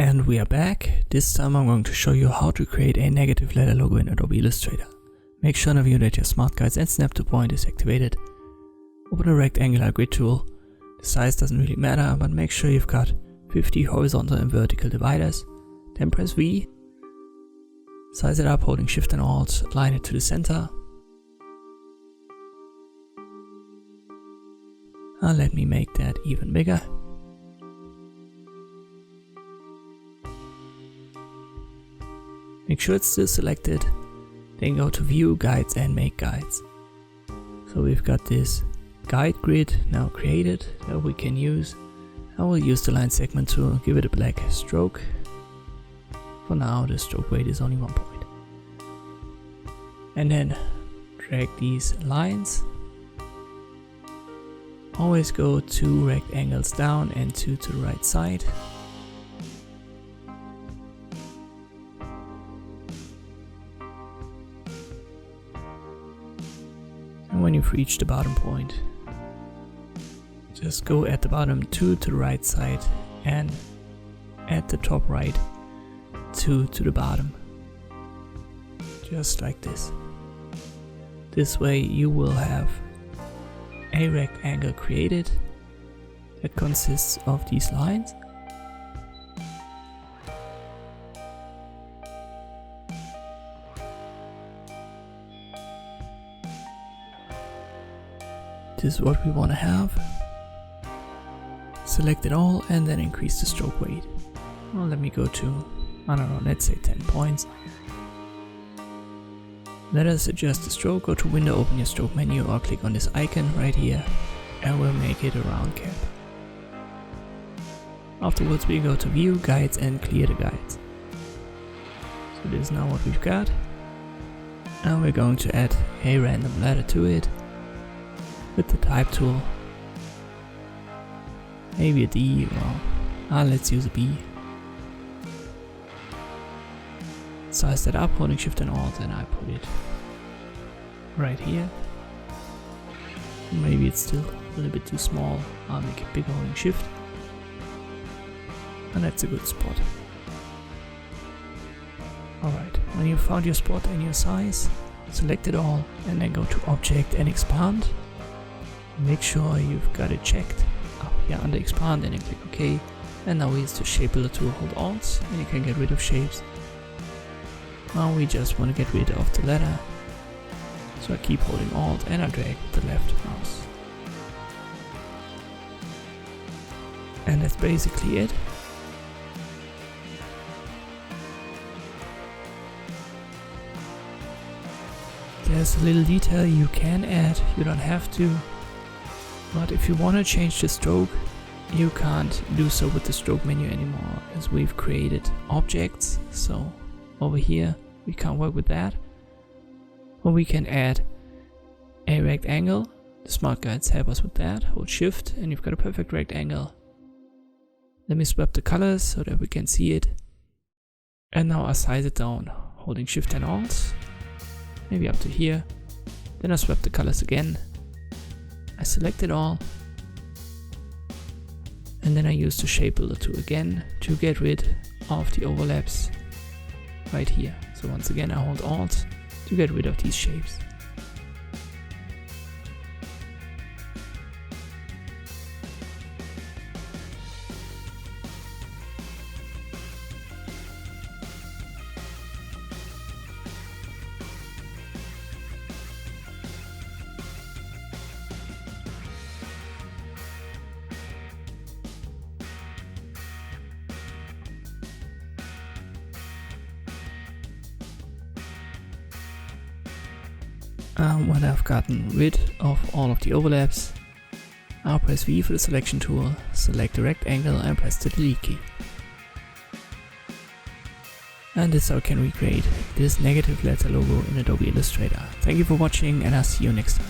And we are back. This time I'm going to show you how to create a negative letter logo in Adobe Illustrator. Make sure now that your smart guides and snap to point is activated. Open a rectangular grid tool. The size doesn't really matter, but make sure you've got 50 horizontal and vertical dividers. Then press V. Size it up holding Shift and Alt, align it to the center. And let me make that even bigger. Make sure it's still selected, then go to View, Guides and Make Guides. So we've got this guide grid now created that we can use. I will use the line segment tool, give it a black stroke. For now the stroke weight is only 1 point. And then drag these lines. Always go 2 rectangles down and 2 to the right side. And when you've reached the bottom point, just go at the bottom 2 to the right side and at the top right 2 to the bottom. Just like this. This way you will have a rectangle created that consists of these lines. This is what we want to have. Select it all and then increase the stroke weight. Well, let me go to, I don't know, let's say 10 points. Let us adjust the stroke. Go to Window, open your stroke menu or click on this icon right here and we'll make it a round cap. Afterwards we go to View, Guides and clear the guides. So this is now what we've got. And we're going to add a random letter to it with the type tool. Maybe a D or let's use a B. Size that up holding Shift and Alt and I put it right here. Maybe it's still a little bit too small. I'll make it bigger holding Shift. And that's a good spot. Alright, when you've found your spot and your size, select it all and then go to Object and Expand. Make sure you've got it checked up here under Expand and then click OK. And now we use the Shape Builder tool, hold Alt and you can get rid of shapes. Now we just want to get rid of the letter. So I keep holding Alt and I drag with the left mouse. And that's basically it. There's a little detail you can add, you don't have to. But if you want to change the stroke, you can't do so with the stroke menu anymore as we've created objects. So over here we can't work with that. But we can add a rectangle. The smart guides help us with that. Hold Shift and you've got a perfect rectangle. Let me swap the colors so that we can see it. And now I size it down holding Shift and Alt. Maybe up to here. Then I swap the colors again. I select it all. And then I use the Shape Builder tool again to get rid of the overlaps right here. So once again I hold Alt to get rid of these shapes. When I've gotten rid of all of the overlaps, I'll press V for the selection tool, select the rectangle and press the delete key. And this is how I can recreate this negative letter logo in Adobe Illustrator. Thank you for watching and I'll see you next time.